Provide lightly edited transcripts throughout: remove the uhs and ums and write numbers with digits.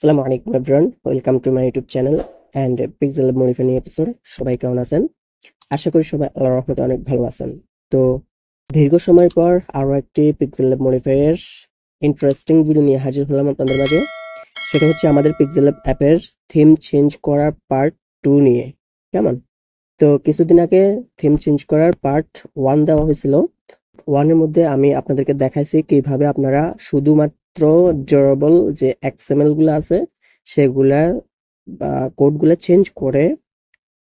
আসসালামু আলাইকুম everyone, welcome to my YouTube channel and pixel modify new episode. সবাই কেমন আছেন? আশা করি সবাই আল্লাহর রহমতে অনেক ভালো আছেন। তো দীর্ঘ সময় পর আরও একটি পিক্সেল মডিফাই এর ইন্টারেস্টিং ভিডিও নিয়ে হাজির হলাম আপনাদের মাঝে। সেটা হচ্ছে আমাদের পিক্সেল অ্যাপের থিম চেঞ্জ করার পার্ট 2 নিয়ে। কেমন? তো কিছুদিন আগে থিম চেঞ্জ করার পার্ট 1 দেওয়া হয়েছিল। 1 এর মধ্যে আমি আপনাদেরকে দেখাইছি কিভাবে আপনারা শুধুমাত্র ডিউরেবল যে XML গুলো আছে সেগুলা বা কোডগুলো চেঞ্জ করে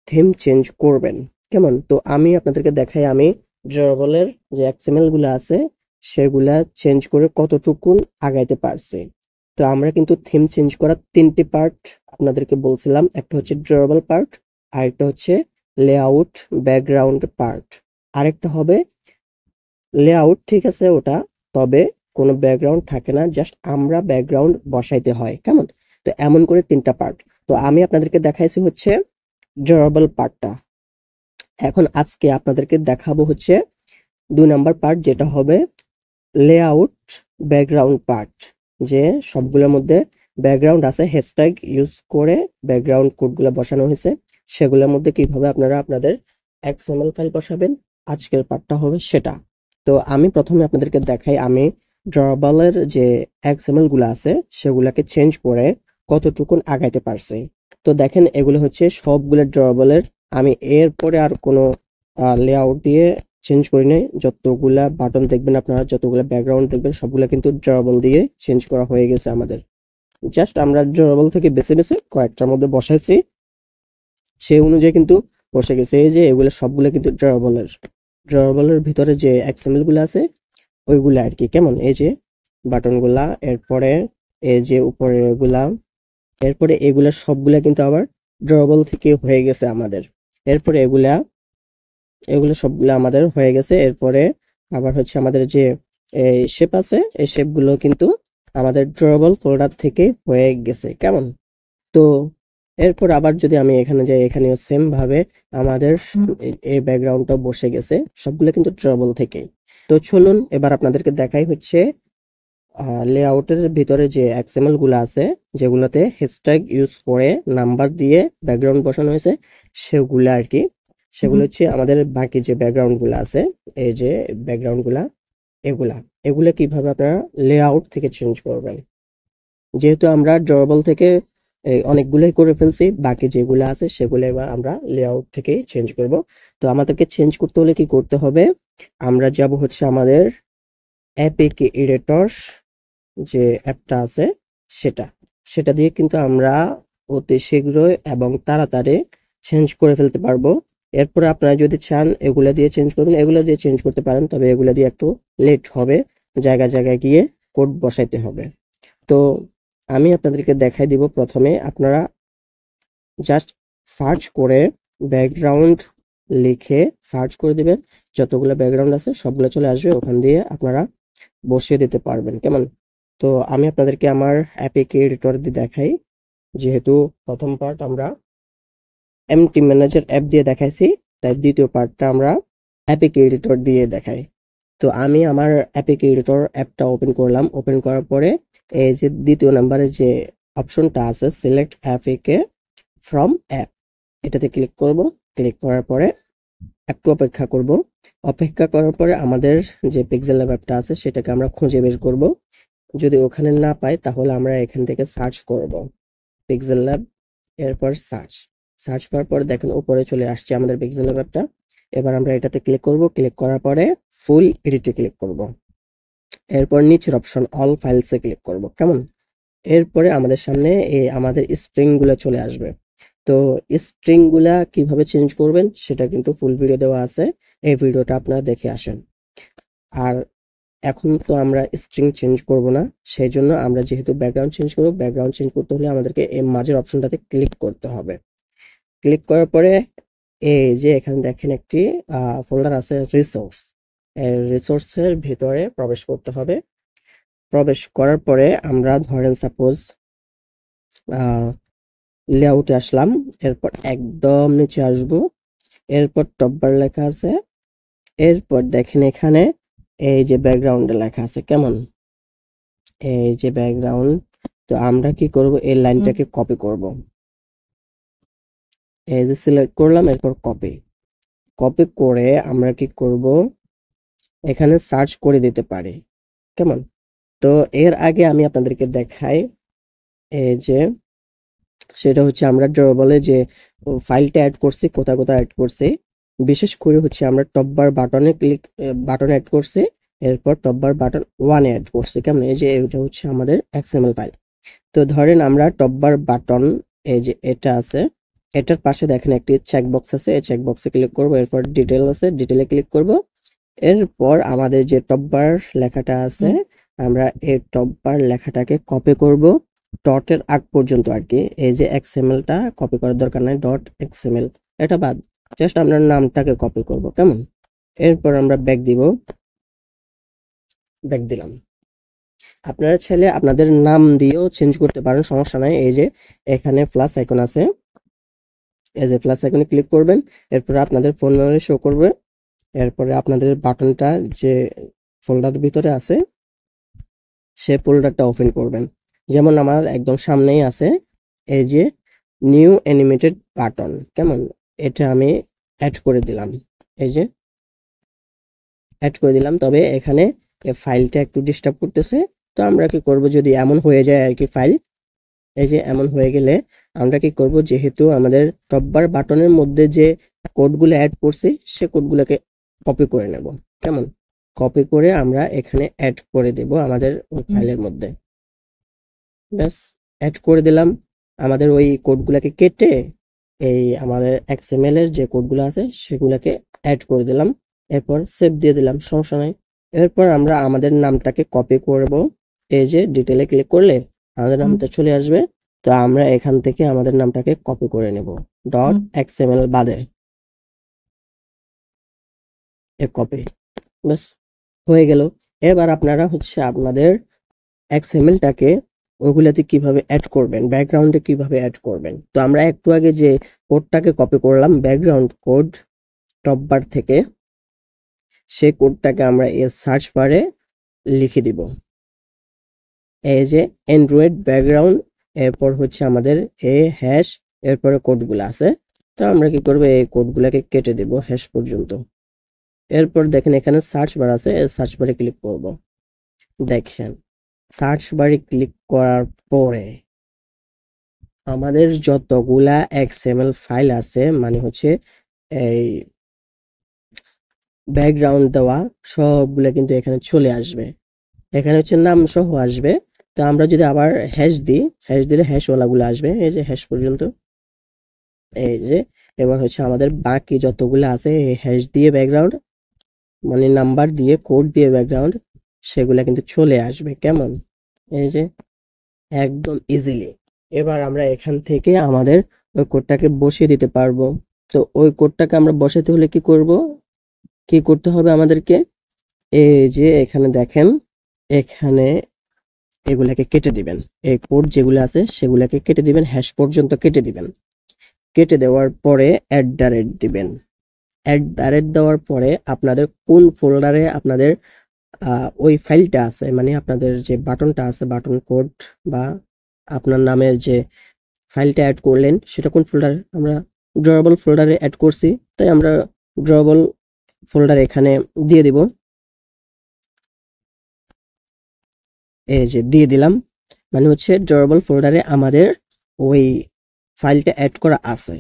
থিম চেঞ্জ করবেন। কেমন? তো আমি আপনাদেরকে দেখাই আমি ডিউরেবলের যে XML গুলো আছে সেগুলা চেঞ্জ করে কতটুকুন আগাইতে পারছি। তো আমরা কিন্তু থিম চেঞ্জ করার 3টি পার্ট আপনাদেরকে বলছিলাম। একটা হচ্ছে ডিউরেবল পার্ট, আরেকটা হচ্ছে লেআউট ব্যাকগ্রাউন্ড পার্ট, আরেকটা হবে লেআউট। ঠিক আছে ওটা, তবে কোনো ব্যাকগ্রাউন্ড থাকে না, জাস্ট আমরা ব্যাকগ্রাউন্ড বসাইতে হয়। কেমন? তো এমন করে 3টা পার্ট। তো আমি আপনাদেরকে দেখাইছি হচ্ছে ডিউরেবল পার্টটা। এখন আজকে আপনাদেরকে দেখাবো হচ্ছে 2 নাম্বার পার্ট, যেটা হবে লেআউট ব্যাকগ্রাউন্ড পার্ট। যে সবগুলোর মধ্যে ব্যাকগ্রাউন্ড আছে, হ্যাশট্যাগ ইউজ করে ব্যাকগ্রাউন্ড কোডগুলো বসানো হয়েছে, সেগুলোর মধ্যে কিভাবে আপনারা আপনাদের XML ফাইল বসাবেন, আজকের পার্টটা হবে সেটা। তো আমি প্রথমে আপনাদেরকে দেখাই আমি ড্রবালের যে XML গুলো আছে সেগুলাকে চেঞ্জ করে কতটুকুন আগাইতে পারছি। তো দেখেন এগুলো হচ্ছে সবগুলো ড্রবালের। আমি এরপরে আর কোনো লেআউট দিয়ে চেঞ্জ করি নাই। যতগুলা বাটন দেখবেন আপনারা, যতগুলা ব্যাকগ্রাউন্ড দেখবেন, সবগুলা কিন্তু ড্রবাল দিয়ে চেঞ্জ করা হয়ে গেছে আমাদের। জাস্ট আমরা ড্রবাল থেকে বেছে বেছে কয়েকটার মধ্যে বসাইছি, সেই অনুযায়ী কিন্তু বসে গেছে। এই যে এগুলো সবগুলো কিন্তু ড্রবালের ভিতরে যে XML গুলো আছে ওইগুলা আর কি। কেমন? এই যে বাটনগুলা, এরপরে এই যে উপরের গুলা, এরপরে এগুলা সবগুলা কিন্তু আবার ড্রবাল থেকে হয়ে গেছে আমাদের। এরপরে এগুলো সবগুলো আমাদের হয়ে গেছে। এরপরে আবার হচ্ছে আমাদের যে শেপ আছে, এই শেপগুলো কিন্তু আমাদের ড্রয়াবল ফোল্ডার থেকে হয়ে গেছে। কেমন? তো এরপর আবার যদি আমি এখানে যাই, এখানেও সেম ভাবে আমাদের এই ব্যাকগ্রাউন্ডটা বসে গেছে, সবগুলো কিন্তু ড্রয়াবল থেকে। তো চলুন এবার আপনাদেরকে দেখাই হচ্ছে লেআউটের ভিতরে যে XML গুলো আছে, যেগুলোতে হ্যাশট্যাগ ইউজ করে নাম্বার দিয়ে ব্যাকগ্রাউন্ড বসানো হয়েছে, সেগুলো আর কি। সেগুলো হচ্ছে আমাদের বাকি যে ব্যাকগ্রাউন্ড গুলো আছে, এই যে ব্যাকগ্রাউন্ড গুলা, এগুলা এগুলা কিভাবে আপনারা লেআউট থেকে চেঞ্জ করবেন। যেহেতু আমরা ড্রয়াবল থেকে অনেকগুলোই করে ফেলছি, বাকি যেগুলো আছে সেগুলো এবার আমরা লেআউট থেকে চেঞ্জ করব। তো আমাদেরকে চেঞ্জ করতে হলে কি করতে হবে? আমরা যাব হচ্ছে আমাদের অ্যাপিকে এডিটর যে অ্যাপটা আছে সেটা দিয়ে কিন্তু আমরা অতি শীঘ্রই এবং তাড়াতাড়ি চেঞ্জ করে ফেলতে পারবো। এরপরে আপনারা যদি চান এগুলা দিয়ে চেঞ্জ করবেন, এগুলা দিয়ে চেঞ্জ করতে পারেন, তবে এগুলা দিয়ে একটু লেট হবে, জায়গায় জায়গায় গিয়ে কোড বসাইতে হবে। তো আমি আপনাদেরকে দেখাই দিব। প্রথমে আপনারা জাস্ট সার্চ করে ব্যাকগ্রাউন্ড লিখে সার্চ করে দিবেন, যতগুলো ব্যাকগ্রাউন্ড আছে সবগুলো চলে আসবে, ওখান দিয়ে আপনারা বসিয়ে দিতে পারবেন। কেমন? তো আমি আপনাদেরকে আমার অ্যাপিকে এডিটর দিয়ে দেখাই। যেহেতু প্রথম পার্ট আমরা এমটি ম্যানেজার অ্যাপ দিয়ে দেখাইছি, তাই দ্বিতীয় পার্টটা আমরা অ্যাপিকে এডিটর দিয়ে দেখাই। তো আমি আমার অ্যাপিকে এডিটর অ্যাপটা ওপেন করলাম। ওপেন করার পরে এই যে দ্বিতীয় নাম্বারে যে অপশনটা আছে, সিলেক্ট অ্যাপিকে ফ্রম অ্যাপ, এটাতে ক্লিক করব। ক্লিক করার পরে একটু অপেক্ষা করব। অপেক্ষা করার পরে আমাদের যে পিক্সেল ল্যাব অ্যাপটা আছে সেটাকে আমরা খুঁজে বের করব। যদি ওখানে না পাই তাহলে আমরা এখান থেকে সার্চ করব পিক্সেল ল্যাব, এরপর সার্চ করার পরে দেখেন উপরে চলে আসছে আমাদের পিক্সেল ল্যাব অ্যাপটা। এবার আমরা এটাতে ক্লিক করব। ক্লিক করার পরে ফুল এডিটে ক্লিক করব। এরপর নিচের অপশন অল ফাইলসে ক্লিক করব। কেমন? এরপরে আমাদের সামনে আমাদের স্ট্রিং গুলো চলে আসবে। তো স্ট্রিং গুলা কিভাবে চেঞ্জ করবেন সেটা কিন্তু ফুল ভিডিও দেওয়া আছে, এই ভিডিওটা আপনারা দেখে আসেন। আর এখন তো আমরা স্ট্রিং চেঞ্জ করব না, সেই জন্য আমরা যেহেতু ব্যাকগ্রাউন্ড চেঞ্জ করব, ব্যাকগ্রাউন্ড চেঞ্জ করতে হলে আমাদেরকে এই মাঝের অপশনটাতে ক্লিক করতে হবে। ক্লিক করার পরে এই যে এখানে দেখেন একটি ফোল্ডার আছে রিসোর্স, এই রিসোর্সের ভিতরে প্রবেশ করতে হবে। প্রবেশ করার পরে আমরা ধরেন সাপোজ লেআউটে আসলাম, এরপর একদম নিচে আসবো, এরপর টপ বার লেখা আছে, এরপর দেখেন এখানে এই যে ব্যাকগ্রাউন্ডে লেখা আছে। কেমন? এই যে ব্যাকগ্রাউন্ড, তো আমরা কি করব, এই লাইনটাকে কপি করব। এই যে সিলেক্ট করলাম, এরপর কপি করে আমরা কি করব, এখানে সার্চ করে দিতে পারি। কেমন? তো এর আগে আমি আপনাদেরকে দেখাই, এই যে সেটা হচ্ছে আমরা ড্রবলে যে ফাইলটা অ্যাড করছি, কোথায় কোথায় অ্যাড করছি, বিশেষ করে হচ্ছে আমরা টপ বার বাটনে বাটন অ্যাড করছি, এরপর টপ বার বাটন 1 অ্যাড করছি। কেমন? এই যে এটা হচ্ছে আমাদের এক্সএমএল ফাইল। তো ধরেন আমরা টপ বার বাটন, এই যে এটা আছে, এটার পাশে দেখেন একটি চেকবক্স আছে, এই চেকবক্সে ক্লিক করব, এরপর ডিটেল আছে, ডিটেলে ক্লিক করব। এরপর আমাদের যে টপ বার লেখাটা আছে, আমরা এই টপ বার লেখাটাকে কপি করব ডটের আগ পর্যন্ত আর কি। এই যে এক্সএমএলটা কপি করার দরকার নাই, ডট এক্সএমএল এটা বাদ, জাস্ট আমরা নামটাকে কপি করব। কেমন? এরপর আমরা ব্যাক দিব, ব্যাক দিলাম। আপনারা চাইলে আপনাদের নাম দিয়েও চেঞ্জ করতে পারেন, সমস্যা নাই। এই যে এখানে প্লাস আইকন আছে, এই যে প্লাস আইকনে ক্লিক করবেন, এরপর আপনাদের ফোন নাম্বার শো করবে, এরপরে আপনাদের বাটনটা যে ফোল্ডার ভিতরে আছে সে ফোল্ডারটা ওপেন করবেন। যেমন আমার একদম সামনেই আছে এই যে নিউ অ্যানিমেটেড বাটন। কেমন? এটা আমি অ্যাড করে দিলাম, এই যে অ্যাড করে দিলাম। তবে এখানে ফাইলটা একটু ডিস্টার্ব করতেছে, তো আমরা কি করব, যদি এমন হয়ে যায় আর কি ফাইল, এই যে এমন হয়ে গেলে আমরা কি করব, যেহেতু আমাদের টপ বার বাটনের মধ্যে যে কোডগুলো অ্যাড করছি সে কোডগুলোকে কপি করে নেব। কেমন? কপি করে আমরা এখানে অ্যাড করে দেব আমাদের ওই ফাইলের মধ্যে। ব্যাস, অ্যাড করে দিলাম। আমাদের ওই কোডগুলোকে কেটে এই আমাদের এক্সএমএল এর যে কোডগুলো আছে সেগুলোকে অ্যাড করে দিলাম, এরপর সেভ দিয়ে দিলাম, সমস্যা নাই। এরপর আমরা আমাদের নামটাকে কপি করব, এই যে ডিটেলে ক্লিক করলে আমাদের নামটা চলে আসবে। তো আমরা এখান থেকে আমাদের নামটাকে কপি করে নেব ডট এক্সএমএল বাদে, কপি। ব্যাস, হয়ে গেল। এবার আপনারা হচ্ছে আপনাদের এক্সএমএলটাকে ওগুলাতে কিভাবে অ্যাড করবেন, ব্যাকগ্রাউন্ডে কিভাবে অ্যাড করবেন। তো আমরা একটু আগে যে কোডটাকে কপি করলাম, ব্যাকগ্রাউন্ড কোড টপ বার থেকে, সেই কোডটাকে আমরা এর সার্চ বারে লিখে দিব। এই যে অ্যান্ড্রয়েড ব্যাকগ্রাউন্ড, এরপর হচ্ছে আমাদের হ্যাশ, এরপরে কোডগুলো আছে। তো আমরা কি করব, এই কোডগুলোকে কেটে দেব হ্যাশ পর্যন্ত। এরপর দেখেন এখানে সার্চ বার আছে, এই সার্চ বারে ক্লিক করব। দেখেন সার্চ বারে ক্লিক করার পরে আমাদের যতগুলা এক্সএমএল ফাইল আছে, মানে হচ্ছে এই ব্যাকগ্রাউন্ড দেওয়া সবগুলা কিন্তু এখানে চলে আসবে, এখানে হচ্ছে নাম সহ আসবে। তো আমরা যদি আবার হ্যাশ দিই, হ্যাশ দিলে হ্যাশ ওয়ালাগুলো আসবে, এই যে হ্যাশ পর্যন্ত। এই যে এবার হচ্ছে আমাদের বাকি যতগুলো আছে এই হ্যাশ দিয়ে ব্যাকগ্রাউন্ড, মানে নাম্বার দিয়ে কোড দিয়ে ব্যাকগ্রাউন্ড, সেগুলা কিন্তু চলে আসবে। কেমন? এই যে একদম ইজিলি। এবার আমরা এখান থেকে আমাদের ওই কোডটাকে বসিয়ে দিতে পারবো। তো ওই কোডটাকে আমরা বসাতে হলে কি করব, কি করতে হবে আমাদেরকে, এই যে এখানে দেখেন, এখানে এগুলাকে কেটে দিবেন, এই কোড যেগুলো আছে সেগুলাকে কেটে দিবেন, হ্যাশ পর্যন্ত কেটে দিবেন। কেটে দেওয়ার পরে অ্যাট দ্য রেট দিবেন। অ্যাট দ্য রেট দেওয়ার পরে আপনাদের কোন ফোল্ডারে আপনাদের ওই ফাইলটা আছে, মানে আপনাদের যে বাটনটা আছে, বাটন কোড বা আপনার নামের যে ফাইলটা অ্যাড করলেন সেটা কোন ফোল্ডারে, আমরা ড্রয়েবল ফোল্ডারে অ্যাড করছি, তাই আমরা ড্রয়েবল ফোল্ডার এখানে দিয়ে দিব। এই যে দিয়ে দিলাম, মানে হচ্ছে ড্রয়েবল ফোল্ডারে আমাদের ওই ফাইলটা অ্যাড করা আছে।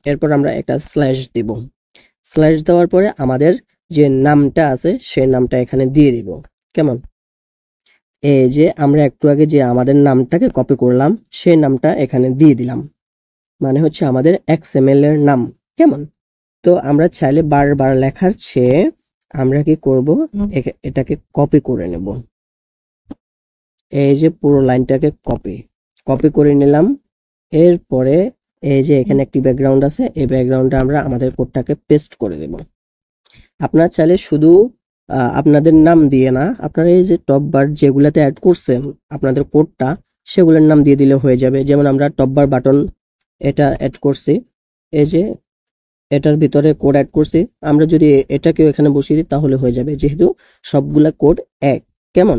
এরপর আমরা একটা স্ল্যাশ দিব, স্ল্যাশ দেওয়ার পরে আমাদের যে নামটা আছে সেই নামটা এখানে দিয়ে দিব। কেমন? এই যে আমরা একটু আগে যে আমাদের নামটাকে কপি করলাম সেই নামটা এখানে দিয়ে দিলাম, মানে হচ্ছে আমাদের এক্সএমএল এর নাম। কেমন? তো আমরা চাইলে বারবার লেখার চেয়ে আমরা কি করব, এটাকে কপি করে নেব। এই যে পুরো লাইনটাকে কপি করে নিলাম। এরপরে এই যে এখানে একটি ব্যাকগ্রাউন্ড আছে, এই ব্যাকগ্রাউন্ডে আমরা আমাদের কোডটাকে পেস্ট করে দেব। আপনারা চাইলে শুধু আপনাদের নাম দিয়ে না, আপনারা এই যে টপ বার যেগুলাতে অ্যাড করছেন আপনাদের কোডটা, সেগুলোর নাম দিয়ে দিলে হয়ে যাবে। যেমন আমরা টপ বার বাটন এটা অ্যাড করছি, এই যে এটার ভিতরে কোড অ্যাড করছি, আমরা যদি এটাকেও এখানে বসিয়ে দিই তাহলে হয়ে যাবে, যেহেতু সবগুলা কোড এক। কেমন?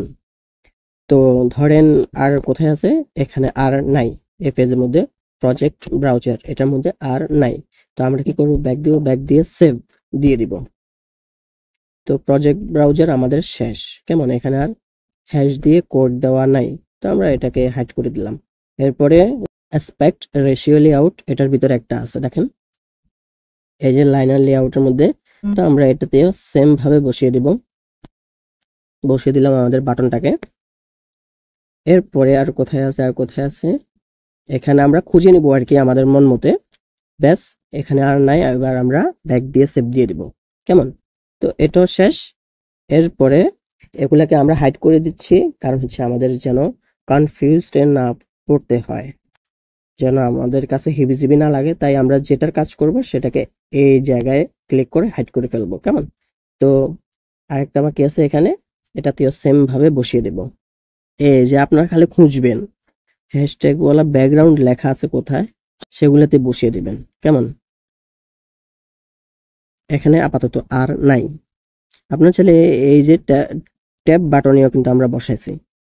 তো ধরেন আর কোথায় আছে, এখানে আর নাই, এই পেজের মধ্যে প্রজেক্ট ব্রাউজার এটার মধ্যে আর নাই। তো আমরা কি করব, ব্যাক দিব, ব্যাক দিয়ে সেভ দিয়ে দিব। তো প্রজেক্ট ব্রাউজার আমাদের শেষ। কেমন, এখানে আর হ্যাশ দিয়ে কোড দেওয়া নাই, তো আমরা এটাকে হাইড করে দিলাম। এরপরে অ্যাসপেক্ট রেশিও লেআউট, এটার ভিতরে একটা আছে দেখেন, এই যে লাইনার লেআউটের মধ্যে। তো আমরা এটাতে সেম ভাবে বসিয়ে দিব, বসিয়ে দিলাম আমাদের বাটনটাকে। এরপরে আর কোথায় আছে, আর কোথায় আছে, এখানে আমরা খুঁজে নিব আর কি আমাদের মন মতে। ব্যাস, এখানে আর নাই, এবার আমরা ব্যাক দিয়ে সেভ দিয়ে দিব। কেমন, তো এটাও শেষ। এরপরে এগুলাকে আমরা হাইড করে দিচ্ছি, কারণ হচ্ছে আমাদের যেন কনফিউজড না পড়তে হয়, যেন আমাদের কাছে হিবিজিবি না লাগে। তাই আমরা যেটার কাজ করব সেটাকে এই জায়গায় ক্লিক করে হাইড করে ফেলবো। কেমন, তো আরেকটা বাকি আছে এখানে, এটাতেও সেম ভাবে বসিয়ে দেব। এই যে আপনারা খালি খুঁজবেন হ্যাশট্যাগ ওয়ালা ব্যাকগ্রাউন্ড লেখা আছে কোথায়, সেগুলোতে বসিয়ে দিবেন। কেমন, এখানে আপাতত আর নাই। আপনার চাইলে এই যে ট্যাব বাটনেও কিন্তু আমরা বসাইছি,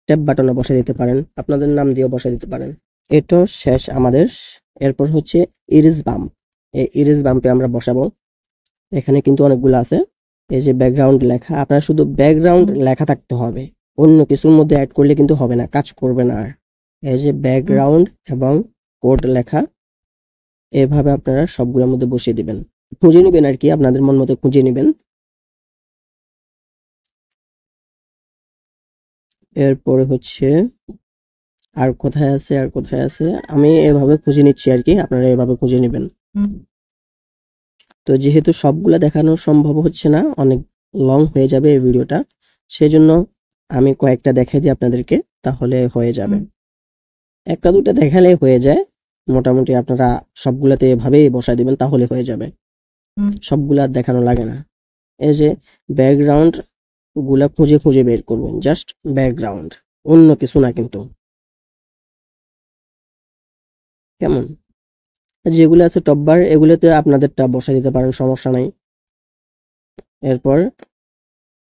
ট্যাব বাটনে বসাই দিতে পারেন, আপনাদের নাম দিয়েও বসাই দিতে পারেন। এটাও শেষ আমাদের। এরপর হচ্ছে ইরেজ বাম্প, এই ইরেজ বাম্পে আমরা বসাবো। এখানে কিন্তু অনেকগুলো আছে। এই যে ব্যাকগ্রাউন্ড লেখা, আপনার শুধু ব্যাকগ্রাউন্ড লেখা থাকতে হবে, অন্য কিছুর মধ্যে অ্যাড করলে কিন্তু হবে না, কাজ করবে না আর। এই যে ব্যাকগ্রাউন্ড এবং কোড লেখা, এভাবে আপনারা সবগুলোর মধ্যে বসিয়ে দিবেন, খুঁজে নেবেন আর কি, আপনাদের মন মতো খুঁজে নেবেন। এরপরে হচ্ছে আর কোথায় আছে, আর কোথায় আছে, আমি এভাবে খুঁজে নিচ্ছি আর কি, আপনারা এভাবে খুঁজে নেবেন। তো যেহেতু সবগুলা দেখানো সম্ভব হচ্ছে না, অনেক লং হয়ে যাবে এই ভিডিওটা, সেজন্য আমি কয়েকটা দেখাই দিই আপনাদেরকে, তাহলে হয়ে যাবে। একটা দুটো দেখালে হয়ে যায়, মোটামুটি আপনারা সবগুলাতে এভাবেই বসাই দিবেন, তাহলে হয়ে যাবে, সবগুলা দেখানো লাগে না। এই যে ব্যাকগ্রাউন্ড গুলা খুঁজে খুঁজে বের করবেন, জাস্ট ব্যাকগ্রাউন্ড, অন্য কিছু না কিন্তু। কেমন, যেগুলো আছে টপ বার, এগুলোতে আপনাদেরটা বসাই দিতে পারেন, সমস্যা নাই। এরপর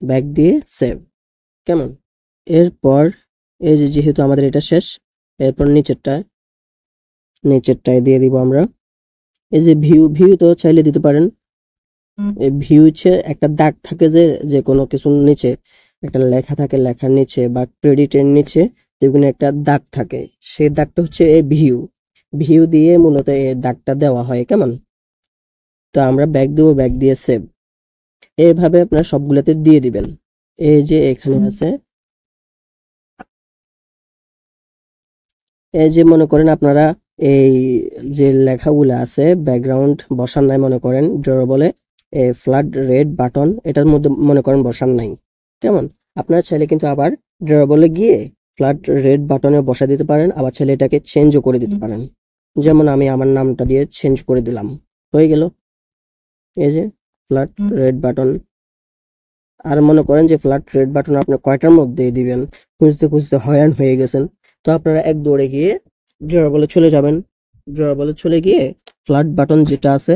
ব্যাক দিয়ে সেভ। কেমন, এরপর এই যে যেহেতু আমাদের এটা শেষ, এরপর নিচেরটায় দিয়ে দিব আমরা। এই যে ভিউ, ভিউ তো চাইলে দিতে পারেন। এই ভিউ হচ্ছে একটা দাগ থাকে, যে যে কোনো কিছুর নিচে একটা লেখা থাকে, লেখার নিচে বা ক্রেডিটের নিচে যেগুলো একটা দাগ থাকে, সেই দাগটা হচ্ছে এই ভিউ। ভিউ দিয়ে মূলত এই দাগটা দেওয়া হয়। কেমন, তো আমরা ব্যাক দেবো, ব্যাক দিয়ে সেভ। এইভাবে আপনারা সবগুলোতে দিয়ে দিবেন। এই যে এখানে আছে, এই যে মনে করেন আপনারা এই যে লেখাগুলো আছে ব্যাকগ্রাউন্ড বসান নাই, মনে করেন ড্রবলে ফ্ল্যাট রেড বাটন, এটার মধ্যে মনে করেন বসান নাই। কেমন, আপনারা চাইলে কিন্তু আবার ড্রবলে গিয়ে ফ্ল্যাট রেড বাটনে বসা দিতে পারেন, আবার চাইলে এটাকে চেঞ্জও করে দিতে পারেন। যেমন আমি আমার নামটা দিয়ে চেঞ্জ করে দিলাম, হয়ে গেল। এই যে ফ্ল্যাট রেড বাটন। আর মনে করেন যে ফ্ল্যাট রেড বাটন আপনি কয়টার মধ্যে দিবেন, খুঁজতে খুঁজতে হয়রান হয়ে গেছেন, তো আপনারা এক দৌড়ে গিয়ে ড্রয়াবলে চলে যাবেন। ড্রয়াবলে চলে গিয়ে ফ্ল্যাট বাটন যেটা আছে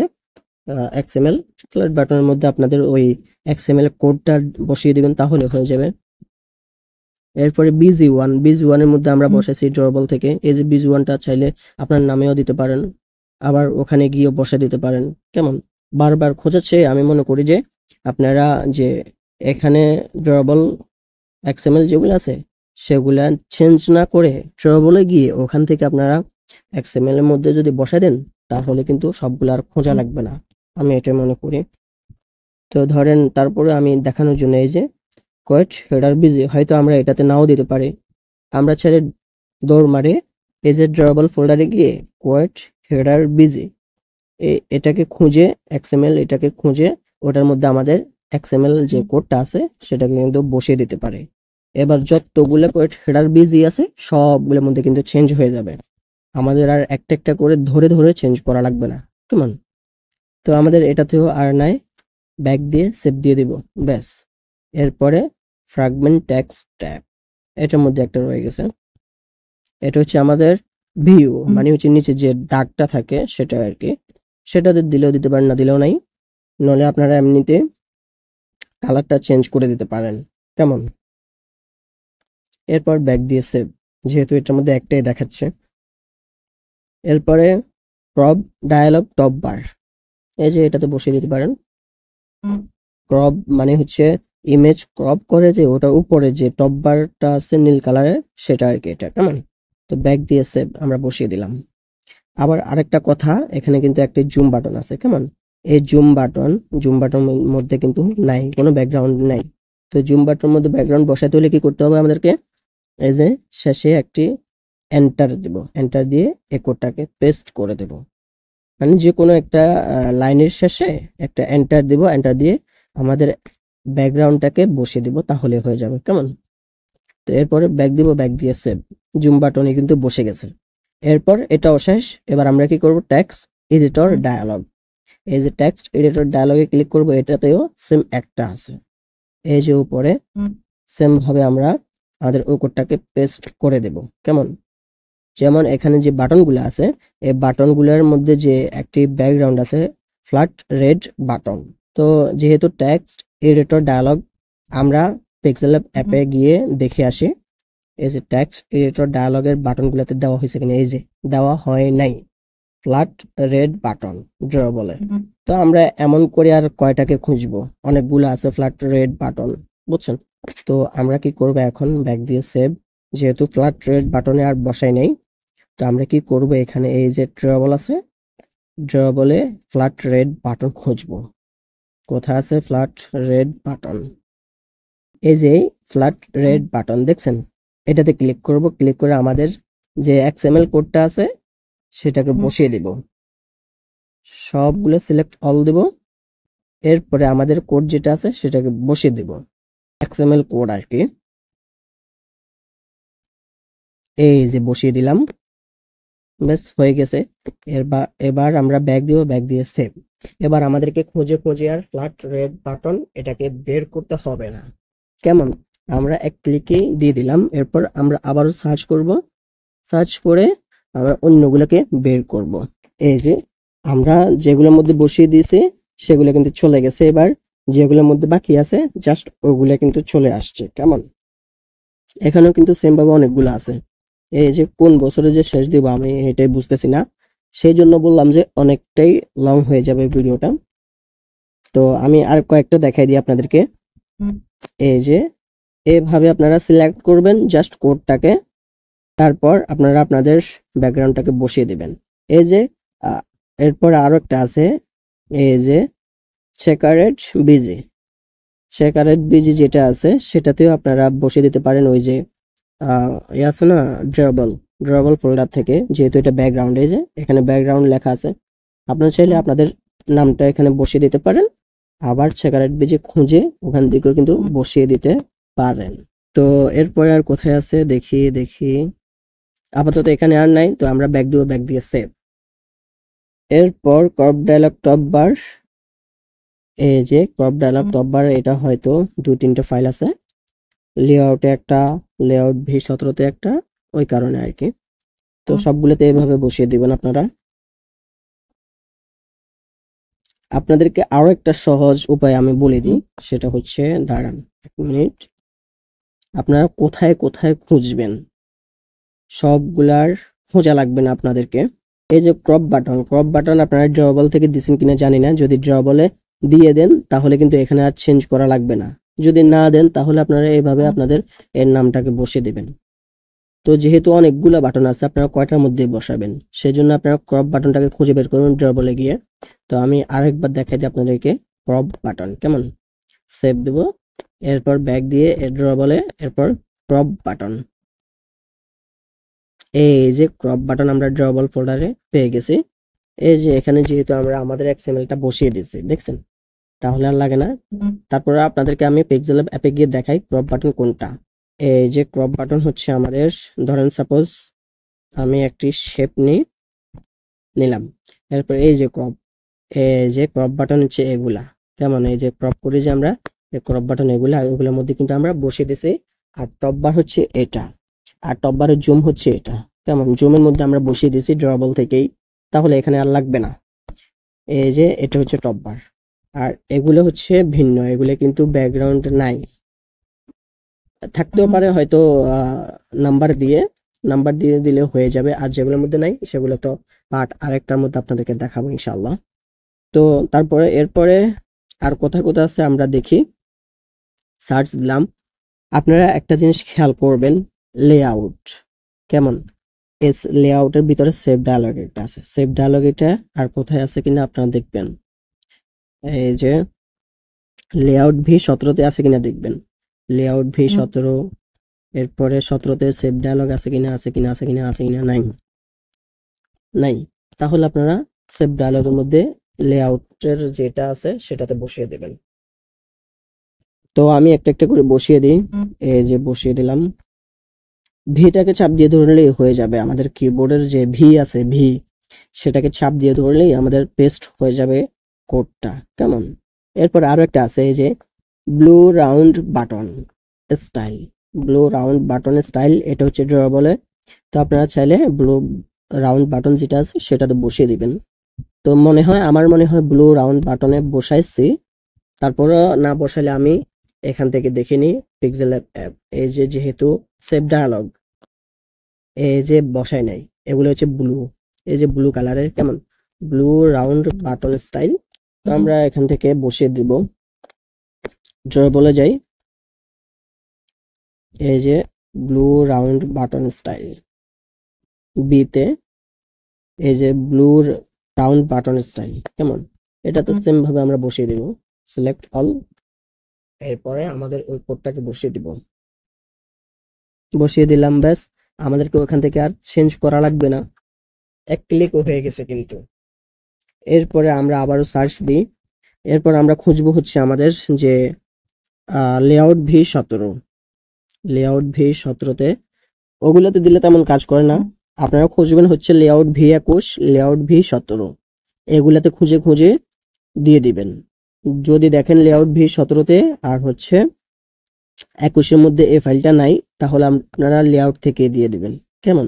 এক্সএমএল, ফ্ল্যাট বাটনের মধ্যে আপনাদের ওই এক্সএমএল কোডটা বসিয়ে দিবেন, তাহলে হয়ে যাবে। এরপরে বিজি ওয়ানের মধ্যে আমরা বসাইছি ড্রয়াবল থেকে। এই যে বিজি ওয়ানটা চাইলে আপনার নামেও দিতে পারেন, আবার ওখানে গিয়েও বসে দিতে পারেন। কেমন, বারবার খোঁজাচ্ছে, আমি মনে করি যে আপনারা যে এখানে ড্রয়াবল এক্সএমএল যেগুলো আছে সেগুলা চেঞ্জ না করে ড্রয়াবলে গিয়ে ওখান থেকে আপনারা এক্সএমএল এর মধ্যে যদি বসাই দেন, তাহলে কিন্তু সবগুলো আর খোঁজা লাগবে না, আমি এটা মনে করি। তো ধরেন তারপরে আমি দেখানোর জন্য এই যে কোয়েট হেডার বিজি, হয়তো আমরা এটাতে নাও দিতে পারি, আমরা ছেড়ে দৌড় মারে এই যে ড্রয়াবল ফোল্ডারে গিয়ে কোয়েট হেডার বিজি এটাকে খুঁজে এক্সএমএল, এটাকে খুঁজে ওটার মধ্যে আমাদের এক্সএমএল যে কোডটা আছে সেটাকে কিন্তু বসিয়ে দিতে পারে। এবার যতগুলো কোয়েট হেডার বিজি আছে সবগুলোর মধ্যে কিন্তু চেঞ্জ হয়ে যাবে, আমাদের আর একটা একটা করে ধরে ধরে চেঞ্জ করা লাগবে না। কেমন, তো আমাদের এটাতেও আর নাই, ব্যাক দিয়ে সেভ দিয়ে দিব, ব্যাস। এরপরে ফ্র্যাগমেন্ট টেক্সট ট্যাব, এটার মধ্যে একটা রয়ে গেছে, এটা হচ্ছে আমাদের ভিউ, মানে হচ্ছে নিচে যে দাগটা থাকে সেটা আর কি, সেটাতে দিলেও দিতে পারেন, না দিলেও নাই, নলে আপনারা এমনিতে কালারটা চেঞ্জ করে দিতে পারেন। কেমন, এরপর ব্যাক দিয়ে সেভ, যেহেতু এটার মধ্যে একটাই দেখাচ্ছে। এরপরে ক্রপ ডায়ালগ টপ বার, এই যে এটাতে বসিয়ে দিতে পারেন। ক্রপ মানে হচ্ছে ইমেজ ক্রপ করে যে ওটার উপরে যে টপ বারটা আছে নীল কালারের, সেটা আর কি এটা, কেমন? তো ব্যাক দিয়ে সেভ আমরা বসিয়ে দিলাম। আবার আরেকটা কথা, এখানে কিন্তু একটা জুম বাটন আছে, কেমন? এই জুম বাটন মধ্যে কিন্তু নাই, কোনো ব্যাকগ্রাউন্ড নাই। তো জুম বাটন মধ্যে ব্যাকগ্রাউন্ড বসাতে হলে কি করতে হবে আমাদেরকে? এই যে শেষে একটি এন্টার দিব, এন্টার দিয়ে এই কোডটাকে পেস্ট করে দেব। মানে যে কোনো একটা লাইনের শেষে একটা এন্টার দিব, এন্টার দিয়ে আমাদের ব্যাকগ্রাউন্ডটাকে বসিয়ে দিব, তাহলে হয়ে যাবে, কেমন? তো এরপরে ব্যাক দিব, ব্যাক দিয়ে সেভ, জুম বাটনে কিন্তু বসে গেছে। এরপর এটাও শেষ। এবার আমরা কি করব? টেক্সট এডিটর ডায়ালগ, এই যে টেক্সট এডিটর ডায়ালগে ক্লিক করব, এটাতেও সেম একটা আছে, এই যে উপরে সেম ভাবে আমরা আমাদের ওই কোডটাকে পেস্ট করে দেব, কেমন? যেমন এখানে যে বাটনগুলো আছে, এই বাটনগুলোর মধ্যে যে একটি ব্যাকগ্রাউন্ড আছে ফ্ল্যাট রেড বাটন। তো যেহেতু টেক্সট এডিটর ডায়ালগ আমরা পিক্সেল ল্যাব অ্যাপে গিয়ে দেখে আসি, এই যে টেক্সট এডিটর ডায়ালগের বাটনগুলোতে দেওয়া হয়েছে কিনা, এই যে দেওয়া হয় নাই, ফ্ল্যাট রেড বাটন ড্র বলে। তো আমরা এমন করে আর কয়টাকে খুঁজবো, অনেকগুলো আছে ফ্ল্যাট রেড বাটন, বুঝছেন? তো আমরা কি করব এখন? ব্যাক দিয়ে সেভ, যেহেতু ফ্ল্যাট রেড বাটনে আর বসাই নাই, তো আমরা কি করব? এখানে এই যে ড্রবল আছে, ড্রবলে ফ্ল্যাট রেড বাটন খুঁজবো। কোথায় আছে ফ্ল্যাট রেড বাটন? এই যে ফ্ল্যাট রেড বাটন দেখছেন, এটাতে ক্লিক করব, ক্লিক করে আমাদের যে এক্সএমএল কোডটা আছে সেটাকে বসিয়ে দিব, সবগুলো সিলেক্ট অল দিব। এরপরে আমাদের কোড যেটা আছে সেটাকে বসিয়ে দিব, এক্সএমএল কোড আর কি, এই যে বসিয়ে দিলাম, ব্যাস হয়ে গেছে। এবার আমরা ব্যাক দিব, ব্যাক দিয়ে সেভ। এবার আমাদেরকে খুঁজে খুঁজে আর ফ্ল্যাট রেড বাটন এটাকে বের করতে হবে না, কেমন? আমরা এক ক্লিকেই দিয়ে দিলাম। এরপর আমরা আবারও সার্চ করব, সার্চ করে আমরা অন্যগুলোকে বের করব। এই যে আমরা যেগুলোর মধ্যে বসিয়ে দিয়েছি সেগুলো কিন্তু চলে গেছে, এবার যেগুলোর মধ্যে বাকি আছে জাস্ট ওগুলো কিন্তু চলে আসছে, কেমন? এখানেও কিন্তু সেম ভাবে অনেকগুলো আছে। এই যে কোন বছরে যে শেষ দিব আমি এটাই বুঝতেছি না, সেই জন্য বললাম যে অনেকটাই লং হয়ে যাবে ভিডিওটা। তো আমি আর কয়েকটা দেখাই দিই আপনাদেরকে। এই যে এভাবে আপনারা সিলেক্ট করবেন জাস্ট কোডটাকে, তারপর আপনারা আপনাদের ব্যাকগ্রাউন্ডটাকে বসিয়ে দিবেন। এই যে এরপর আরো একটা আছে, এই যে চেকারেড বিজি, চেকারেড বিজি যেটা আছে সেটাতেও আপনারা বসিয়ে দিতে পারেন। ওই যে আছে না ড্রবল ফোল্ডার থেকে, যেহেতু এটা ব্যাকগ্রাউন্ড, এই যে এখানে ব্যাকগ্রাউন্ড লেখা আছে, আপনারা চাইলে আপনাদের নামটা এখানে বসিয়ে দিতে পারেন, আবার চেকারেড বিজি খুঁজে ওখান থেকেও কিন্তু বসিয়ে দিতে পারেন। তো এরপরে আর কোথায় আছে দেখি দেখি, আপাতত এখানে আর নাই, তো আমরা ব্যাক দিব, ব্যাক দিয়ে সেভ। এরপর ক্রপ ডায়ালগ টপ বার, এই যে ক্রপ ডায়ালগ টপ বার, এটা হয়তো 2-3টে ফাইল আছে, লেআউটে একটা, লেআউট V17তে একটা, ওই কারণে আর কি। তো সবগুলোতে এইভাবে বসিয়ে দিবেন আপনারা। আপনাদেরকে আরো একটা সহজ উপায় আমি বলে দিই, সেটা হচ্ছে, দাঁড়ান 1 মিনিট, আপনারা কোথায় কোথায় খুঁজবেন সবগুলার খোঁজা লাগবে না আপনাদেরকে। এই যে ক্রপ বাটন আপনারা ড্রবল থেকে দিচ্ছেন কিনা জানি না, যদি ড্রবলে দিয়ে দেন তাহলে কিন্তু এখানে আর চেঞ্জ করা লাগবে না, যদি না দেন তাহলে আপনারা এইভাবে আপনাদের এর নামটাকে বসিয়ে দিবেন। তো যেহেতু অনেকগুলা বাটন আছে, আপনারা কয়টার মধ্যে বসাবেন, সেজন্য আপনারা ক্রপ বাটনটাকে খুঁজে বের করুন ড্রবলে গিয়ে। তো আমি আরেকবার দেখাই দিই আপনাদেরকে ক্রপ বাটন, কেমন? সেভ দেব, এরপর ব্যাক দিয়ে ড্রবলে, এরপর ক্রপ বাটন, এই যে ক্রপ বাটন আমরা ড্রবল ফোল্ডারে পেয়ে গেছি। এই যে এখানে যেহেতু আমরা আমাদের এক্সএমএলটা বসিয়ে দিয়েছি, দেখছেন, তাহলে আর লাগে না। তারপরে আপনাদেরকে আমি পিক্সেল অ্যাপে গিয়ে দেখাই ক্রপ বাটন কোনটা। এই যে ক্রপ বাটন হচ্ছে আমাদের, ধরেন সাপোজ আমি একটি শেপ নিলাম, এরপর এই যে ক্রপ বাটন হচ্ছে এগুলা, কেমন? এই যে ক্রপ করে যে আমরা ক্রপ বাটন এগুলোর মধ্যে কিন্তু আমরা বসিয়ে দিছি। আর টপ বার হচ্ছে এটা, আর টপ বারের জুম হচ্ছে এটা, কেমন? জুমের মধ্যে আমরা বসিয়ে দিছি ড্রবল থেকেই, তাহলে এখানে আর লাগবে না। এই যে এটা হচ্ছে টপ বার, আর এগুলো হচ্ছে ভিন্ন, এগুলো কিন্তু ব্যাকগ্রাউন্ড নাই। থাকতেও পারে হয়তো নাম্বার দিয়ে দিলে হয়ে যাবে। আর যেগুলোর মধ্যে নাই সেগুলো তো পার্ট আরেকটার মধ্যে আপনাদেরকে দেখাবো ইনশাআল্লাহ। তো তারপরে এরপরে আর কোথায় কোথায় আছে আমরা দেখি, সার্চ দিলাম। আপনারা একটা জিনিস খেয়াল করবেন, লেআউট কেমন, এস লেআউটের ভিতরে সেভ ডায়ালগ একটা আছে, সেভ ডায়ালগ এটা আর কোথায় আছে কিনা আপনারা দেখবেন। এই যে লেআউট V17 আছে কিনা দেখবেন, লেআউট V17, এরপরে 17তে সেভ ডায়ালগ আছে কিনা, নাই নাই। তাহলে আপনারা সেভ ডায়ালগের মধ্যে লেআউটের যেটা আছে সেটাতে বসিয়ে দেবেন। তো আমি একটা একটা করে বসিয়ে দিই। এই যে বসিয়ে দিলাম, ভিটাকে চাপ দিয়ে ধরলেই হয়ে যাবে। আমাদের কিবোর্ডের যে ভি আছে, ভি সেটাকে চাপ দিয়ে ধরলেই আমাদের পেস্ট হয়ে যাবে কোডটা, কেমন। এরপর আরো একটা আছে, এই যে blue round button style, blue round button style, এটা হচ্ছে ড্রয়াবলে। তো আপনারা চাইলে ব্লু রাউন্ড বাটন যেটা আছে সেটাতে বসিয়ে দিবেন। তো আমার মনে হয় ব্লু রাউন্ড বাটনে বসাইছি, তারপরে না বসালে আমি এখান থেকে দেখে নিই পিক্সেল অ্যাপ। এই যে যেহেতু সেভ ডায়ালগ এই যে বসাই নাই, এগুলো হচ্ছে ব্লু, এই যে ব্লু কালারের, কেমন ব্লু রাউন্ড বাটন স্টাইল। তো আমরা এখান থেকে বসিয়ে দিব, বলে যাই, এই যে ব্লু রাউন্ড বাটন স্টাইল বিতে, এই যে ব্লু রাউন্ড বাটন স্টাইল, কেমন। এটা তো সেম ভাবে আমরা বসিয়ে দিব, সিলেক্ট অল। এরপরে আমাদের ওই কোডটাকে বসিয়ে দিলাম, ব্যাস আমাদেরকে ওখান থেকে আর চেঞ্জ করা লাগবে না, এক ক্লিক হয়ে গেছে কিন্তু। এরপরে আমরা আবারও সার্চ দিই, এরপর আমরা খুঁজবো হচ্ছে আমাদের যে লেআউট V17, লেআউট V17তে, ওগুলোতে দিলে তেমন কাজ করে না। আপনারা খুঁজবেন হচ্ছে লেআউট V21, লেআউট V17, এগুলাতে খুঁজে খুঁজে দিয়ে দিবেন। যদি দেখেন লেআউট V17তে আর হচ্ছে 21-এর মধ্যে এই ফাইলটা নাই, তাহলে আপনারা লেআউট থেকে দিয়ে দিবেন, কেমন।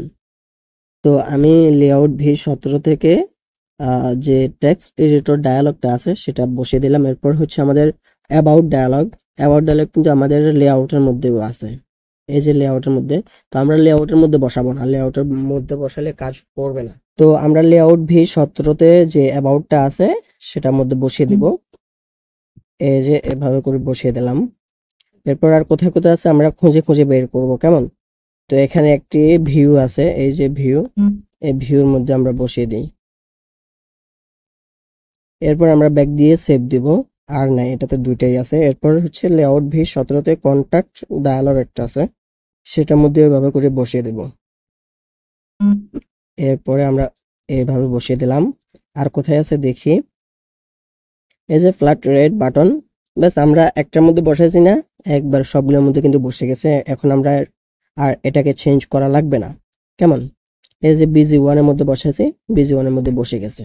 তো আমি লেআউট V17 থেকে যে টেক্সট এডিটর ডায়ালগটা আছে সেটা বসিয়ে দিলাম। এরপর হচ্ছে আমাদের অ্যাবাউট ডায়ালগ, কিন্তু আমাদের লেআউটের মধ্যেও আছে, এই যে লেআউটের মধ্যে। তো আমরা লেআউটের মধ্যে বসাবো না, লেআউটের মধ্যে বসালে কাজ করবে না। তো আমরা লেআউট V17তে যে অ্যাবাউটটা আছে সেটার মধ্যে বসিয়ে দিব, এই যে এভাবে করে বসিয়ে দিলাম। এরপর আর কোথায় কোথায় আছে আমরা খুঁজে খুঁজে বের করব, কেমন। তো এখানে একটি ভিউ আছে, এই যে ভিউ, এই ভিউর মধ্যে আমরা বসিয়ে দিই। এরপর আমরা ব্যাক দিয়ে সেভ দিব, আর নাই এটাতে দুইটাই আছে। এরপর হচ্ছে লেআউট V17তে কন্টাক্ট ডায়ালগ একটা আছে, সেটার মধ্যে এভাবে করে বসিয়ে দেব। এরপরে আমরা এইভাবে বসিয়ে দিলাম। আর কোথায় আছে দেখি, এই যে ফ্ল্যাট রেড বাটন, ব্যাস আমরা একটার মধ্যে বসাইছি না, একবার সবগুলোর মধ্যে কিন্তু বসে গেছে। এখন আমরা আর এটাকে চেঞ্জ করা লাগবে না, কেমন। এই যে BG1 এর মধ্যে বসাইছি, BG1 এর মধ্যে বসে গেছে।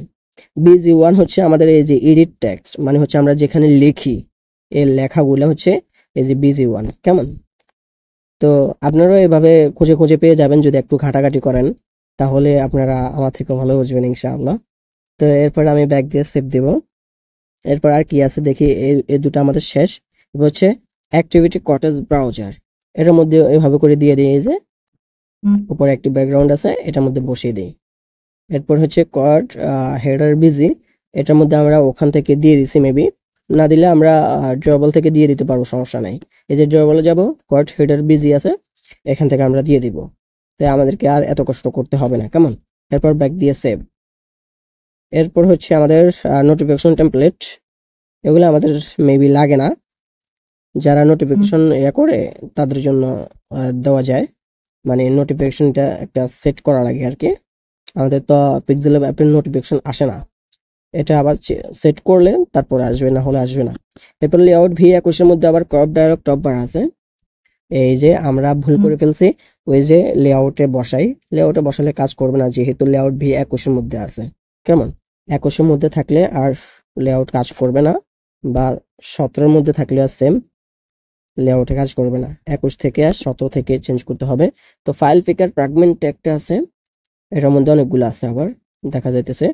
BG1 হচ্ছে আমাদের এই যে এডিট টেক্সট, মানে হচ্ছে আমরা যেখানে লিখি এই লেখাগুলো হচ্ছে এই যে BG1, কেমন। তো আপনারাও এভাবে খুঁজে খুঁজে পেয়ে যাবেন যদি একটু ঘাটাঘাটি করেন, তাহলে আপনারা আমার থেকে ভালো বুঝবেন ইনশাআল্লাহ। তো এরপর আমি ব্যাক দিয়ে সেভ দিব। এরপর আর কি আছে দেখি, এই দুটো আমাদের শেষ। এবার হচ্ছে অ্যাক্টিভিটি কটেজ ব্রাউজার, এটার মধ্যে এভাবে করে দিয়ে দিই, এই যে উপরে একটি ব্যাকগ্রাউন্ড আছে এটার মধ্যে বসিয়ে দিই। এরপর হচ্ছে কড হেডার বিজি, এটার মধ্যে আমরা ওখান থেকে দিয়ে দিছি, মেবি না দিলে আমরা ড্রয়াবল থেকে দিয়ে দিতে পারবো, সমস্যা নাই। এই যে ড্রয়াবলে যাব, কড হেডার বিজি আছে, এখান থেকে আমরা দিয়ে দিব, তাই আমাদেরকে আর এত কষ্ট করতে হবে না, কেমন। এরপর ব্যাক দিয়ে সেভ। এরপর হচ্ছে আমাদের নোটিফিকেশন টেমপ্লেট, এগুলো আমাদের মেবি লাগে না, যারা নোটিফিকেশন করে তাদের জন্য দেওয়া যায়, মানে নোটিফিকেশনটা একটা সেট করা লাগে আর কি। আমাদের তো পিক্সেল অ্যাপের নোটিফিকেশন আসে না, এটা আবার সেট করলে তারপরে আসবে, না হলে আসবে না। এরপর লেআউট V21-এর মধ্যে আবার ক্রপ ডায়ালগ টপ বার আছে, এই যে আমরা ভুল করে ফেলছি, ওই যে লেআউটে বসালে কাজ করবে না, যেহেতু লেআউট V21-এর মধ্যে আছে, কেমন। 21-এর মধ্যে থাকলে আর লেআউট কাজ করবে না, বা 17-এর মধ্যে থাকলে আর সেম লেআউটে কাজ করবে না। 21 থেকে আর 17 থেকে চেঞ্জ করতে হবে। তো ফাইল পিকার ফ্র্যাগমেন্ট একটা আছে, এটার মধ্যে অনেকগুলো আছে, আবার দেখা যাইতেছে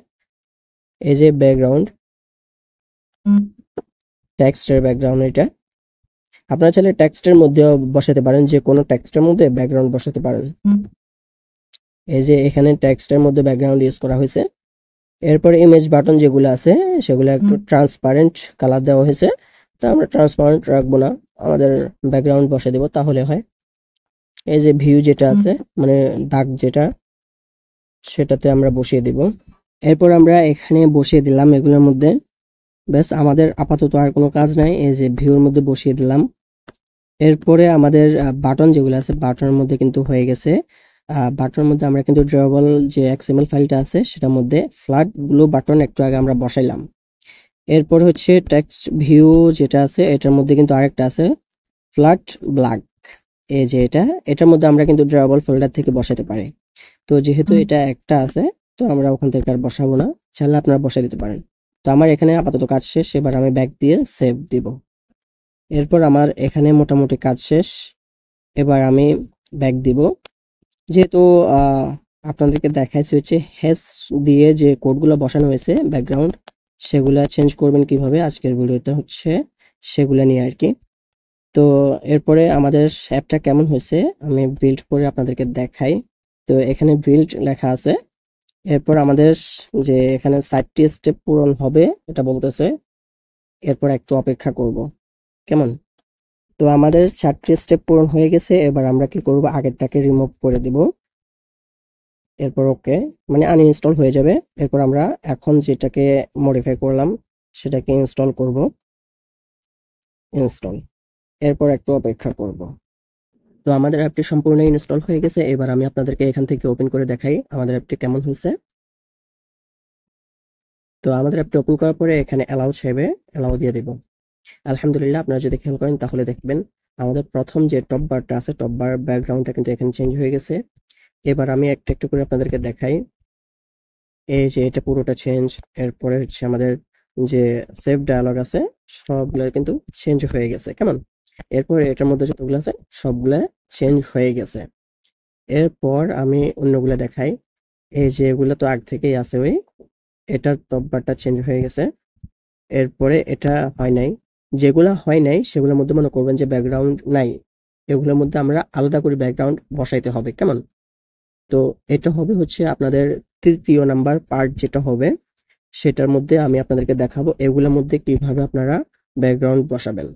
এই যে ব্যাকগ্রাউন্ড টেক্সটের ব্যাকগ্রাউন্ড, এটা আপনারা চাইলে টেক্সটের মধ্যেও বসাতে পারেন, যে কোনো টেক্সটের মধ্যে ব্যাকগ্রাউন্ড বসাতে পারেন। এই যে এখানে টেক্সটের মধ্যে ব্যাকগ্রাউন্ড ইউজ করা হয়েছে। এরপর ইমেজ বাটন যেগুলো আছে সেগুলো একটু ট্রান্সপারেন্ট কালার দেওয়া হয়েছে, তো আমরা ট্রান্সপারেন্ট রাখবো না, আমাদের ব্যাকগ্রাউন্ড বসে দেব তাহলে হয়। এই যে ভিউ যেটা আছে মানে দাগ যেটা, সেটাতে আমরা বসিয়ে দিব। এরপর আমরা এখানে বসিয়ে দিলাম এগুলোর মধ্যে। ব্যাস, আমাদের আপাতত আর কোনো কাজ নাই। এই যে ভিউর মধ্যে বসিয়ে দিলাম। এরপরে আমাদের বাটন যেগুলো আছে বাটনের মধ্যে কিন্তু হয়ে গেছে। বাটনের মধ্যে আমরা কিন্তু ড্রয়েবল যে এক্সএমএল ফাইলটা আছে সেটার মধ্যে ফ্ল্যাট ব্লু বাটন একটু আগে আমরা বসাইলাম। এরপর হচ্ছে টেক্সট ভিউ যেটা আছে এটার মধ্যে কিন্তু আরেকটা আছে ফ্ল্যাট ব্ল্যাক। এই যে এটার মধ্যে আমরা কিন্তু ড্রয়েবল ফোল্ডার থেকে বসাতে পারি। তো যেহেতু এটা একটা আছে, তো আমরা ওখান থেকে আর বসাবো না, চাইলে আপনারা বসাই দিতে পারেন। তো আমার এখানে আপাতত কাজ শেষ, এবার আমি ব্যাক দিয়ে সেভ দিব। এরপর আমার এখানে মোটামুটি কাজ শেষ, এবার আমি ব্যাক দিব। যেহেতু আপনাদেরকে দেখাইছি হচ্ছে হ্যাশ দিয়ে যে কোডগুলো বসানো হয়েছে ব্যাকগ্রাউন্ড, সেগুলা চেঞ্জ করবেন কিভাবে আজকের ভিডিওতে হচ্ছে সেগুলা নিয়ে আর কি। তো এরপরে আমাদের অ্যাপটা কেমন হয়েছে আমি বিল্ড করে আপনাদেরকে দেখাই। তো এখানে বিল্ড লেখা আছে। এরপর আমাদের যে এখানে 60টি স্টেপ পূরণ হবে এটা বলতেছে, এরপর একটু অপেক্ষা করব কেমন। তো আমাদের 4টি স্টেপ পূরণ হয়ে গেছে, এবার আমরা কি করব আগেরটাকে রিমুভ করে দিব। এরপর ওকে মানে আনইনস্টল হয়ে যাবে। এরপর আমরা এখন যেটাকে মডিফাই করলাম সেটাকে ইনস্টল করব, ইনস্টল। এরপর একটু অপেক্ষা করব। তো আমাদের অ্যাপটি সম্পূর্ণ ইনস্টল হয়ে গেছে, এবার আমি আপনাদেরকে এখান থেকে ওপেন করে দেখাই আমাদের অ্যাপটি কেমন হয়েছে। তো আমাদের অ্যাপটি ওপেন করার পরে এখানে অ্যালাউ চাইবে, অ্যালাউ দিয়ে দেব। আলহামদুলিল্লাহ, আপনারা যদি খেয়াল করেন তাহলে দেখবেন আমাদের প্রথম যে টপ বারটা আছে টপ বার ব্যাকগ্রাউন্ডটা কিন্তু এখানে চেঞ্জ হয়ে গেছে। এবার আমি একটা একটু করে আপনাদেরকে দেখাই। এই যে এটা পুরোটা চেঞ্জ। এরপরে হচ্ছে আমাদের যে সেভ ডায়ালগ আছে সবগুলো কিন্তু চেঞ্জ হয়ে গেছে কেমন। এরপর এটার মধ্যে যতগুলো আছে সবগুলা চেঞ্জ হয়ে গেছে। এরপর আমি অন্যগুলো দেখাই। এই যে এগুলো তো আগ থেকেই আছে, ওই এটার টপ বারটা চেঞ্জ হয়ে গেছে। এরপরে এটা হয় নাই, যেগুলা হয় নাই সেগুলোর মধ্যে মনে করবেন যে ব্যাকগ্রাউন্ড নাই, এগুলোর মধ্যে আমরা আলাদা করে ব্যাকগ্রাউন্ড বসাইতে হবে কেমন। তো এটা হবে হচ্ছে আপনাদের 3য় নাম্বার পার্ট যেটা হবে, সেটার মধ্যে আমি আপনাদেরকে দেখাবো এগুলোর মধ্যে কিভাবে আপনারা ব্যাকগ্রাউন্ড বসাবেন।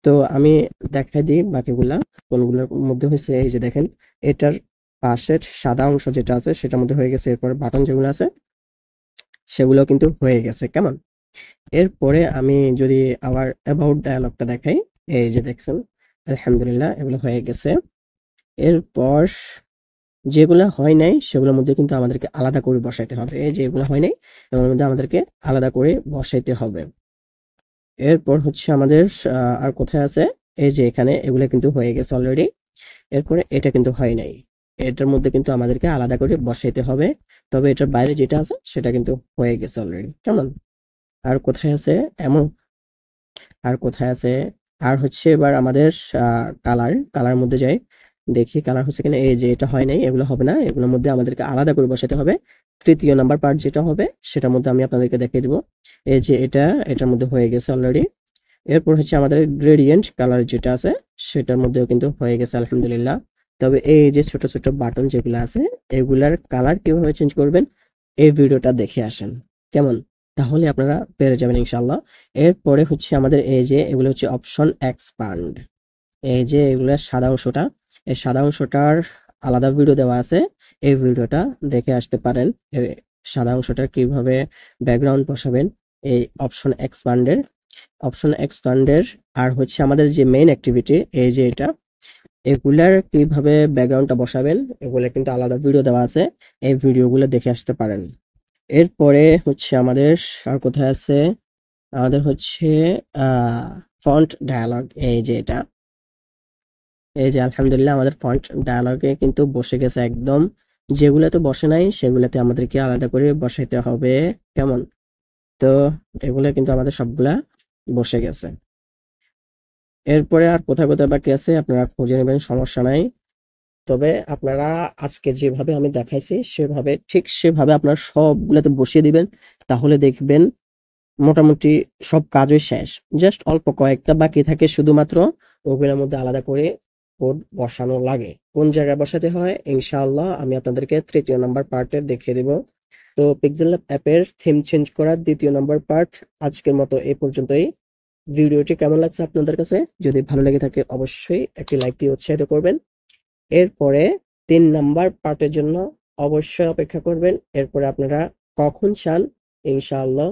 তো আমি দেখাই দিই বাকিগুলা কোনগুলোর মধ্যে হয়েছে। এই যে দেখেন এটার পাশের সাদা অংশ যেটা আছে সেটার মধ্যে হয়ে গেছে। এরপর বাটন যেগুলো আছে সেগুলো কিন্তু হয়ে গেছে কেমন। এরপরে আমি যদি আবার অ্যাবাউট ডায়ালগটা দেখাই, এই যে দেখছেন আলহামদুলিল্লাহ এগুলো হয়ে গেছে। এরপর যেগুলো হয় নাই সেগুলোর মধ্যে কিন্তু আমাদেরকে আলাদা করে বসাইতে হবে। এই যে এগুলো হয় নাই এগুলোর মধ্যে আমাদেরকে আলাদা করে বসাইতে হবে। এরপর হচ্ছে আমাদের আর কোথায় আছে, এই যে এখানে এগুলো কিন্তু হয়ে গেছে অলরেডি। এরপরে এটা কিন্তু হয় নাই, এটার মধ্যে কিন্তু আমাদেরকে আলাদা করে বসাইতে হবে। তবে এটার বাইরে যেটা আছে সেটা কিন্তু হয়ে গেছে অলরেডি কেমন। আর কোথায় আছে এমন, আর কোথায় আছে, আর হচ্ছে এবার আমাদের কালার মধ্যে যাই, দেখি কালার হচ্ছে কিনা। এই যে এটা হয় নাই, এগুলো হবে না, এগুলোর মধ্যে আমাদেরকে আলাদা করে বসাতে হবে। 3য় নাম্বার পার্ট যেটা হবে সেটার মধ্যে আমি আপনাদেরকে দেখিয়ে দিব। এই যে এটার মধ্যে হয়ে গেছে অলরেডি। এরপর হচ্ছে আমাদের গ্রেডিয়েন্ট কালার যেটা আছে সেটার মধ্যেও কিন্তু হয়ে গেছে আলহামদুলিল্লাহ। তবে এই যে ছোট ছোট বাটন যেগুলো আছে এগুলার কালার কিভাবে চেঞ্জ করবেন এই ভিডিওটা দেখে আসেন কেমন, তাহলে আপনারা পেরে যাবেন ইনশাল্লাহ। এরপরে হচ্ছে আমাদের এই যে এগুলো হচ্ছে অপশন এক্সপান্ড। এই যে এগুলোর সাদা অংশটা, এই সাদা অংশটার আলাদা ভিডিও দেওয়া আছে, এই ভিডিওটা দেখে আসতে পারেন। এই সাদা অংশটার কিভাবে ব্যাকগ্রাউন্ড বসাবেন এই অপশন এক্সপান্ডের। আর হচ্ছে আমাদের যে মেইন অ্যাক্টিভিটি এই যে এগুলার কিভাবে ব্যাকগ্রাউন্ডটা বসাবেন এগুলা কিন্তু আলাদা ভিডিও দেওয়া আছে, এই ভিডিওগুলো দেখে আসতে পারেন। এরপরে হচ্ছে আমাদের আর কোথায় আছে, আমাদের হচ্ছে ফন্ট ডায়ালগ। এই যে এই যে আলহামদুলিল্লাহ আমাদের ফন্ট ডায়ালগে কিন্তু বসে গেছে একদম। যেগুলাতে বসে নাই সেগুলাতে আমাদেরকে আলাদা করে বসাইতে হবে কেমন। তো এগুলো কিন্তু আমাদের সবগুলা বসে গেছে। এরপরে আর কোথায় কোথায় বাকি আছে আপনারা খুঁজে নেবেন, সমস্যা নাই। তবে আপনারা আজকে যেভাবে আমি দেখাইছি সেভাবে আপনারা সবগুলাতে বসিয়ে দিবেন, তাহলে দেখবেন মোটামুটি সব কাজই শেষ। জাস্ট অল্প কয়েকটা বাকি থাকে শুধুমাত্র ওগুলোর মধ্যে আলাদা করে কোড বসানো লাগে। কোন জায়গায় বসাতে হয় ইনশাআল্লাহ আমি আপনাদেরকে তৃতীয় নাম্বার পার্টে দেখিয়ে দিব। তো পিক্সেল ল্যাব অ্যাপের থিম চেঞ্জ করার দ্বিতীয় নাম্বার পার্ট আজকের মতো এই পর্যন্তই। ভিডিওটি কেমন লাগছে আপনাদের কাছে? যদি ভালো লেগে থাকে অবশ্যই একটি লাইক দিয়ে উৎসাহিত করবেন। এরপরে ৩ নাম্বার পার্টের জন্য অবশ্যই অপেক্ষা করবেন। এরপরে আপনারা কখন চান ইনশাআল্লাহ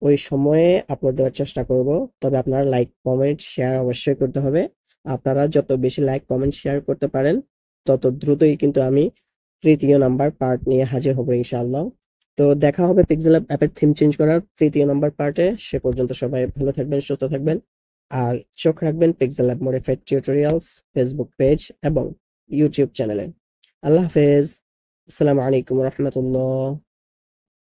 ওই সময়ে আপলোড দেওয়ার চেষ্টা করব। তবে আপনারা লাইক, কমেন্ট, শেয়ার অবশ্যই করতে হবে। আপনারা যত বেশি লাইক, কমেন্ট, শেয়ার করতে পারেন তত দ্রুতই কিন্তু আমি তৃতীয় নাম্বার পার্ট নিয়ে হাজির হব ইনশাআল্লাহ। তো দেখা হবে পিক্সেল অ্যাপের থিম চেঞ্জ করার তৃতীয় নাম্বার পার্টে। সে পর্যন্ত সবাই ভালো থাকবেন, সুস্থ থাকবেন। আর চোখ রাখবেন pixel app modified tutorials Facebook page এবং ইউটিউব চ্যানেলে। আল্লাহ হাফেজ। আসসালামু আলাইকুম রহমতুল্লাহ।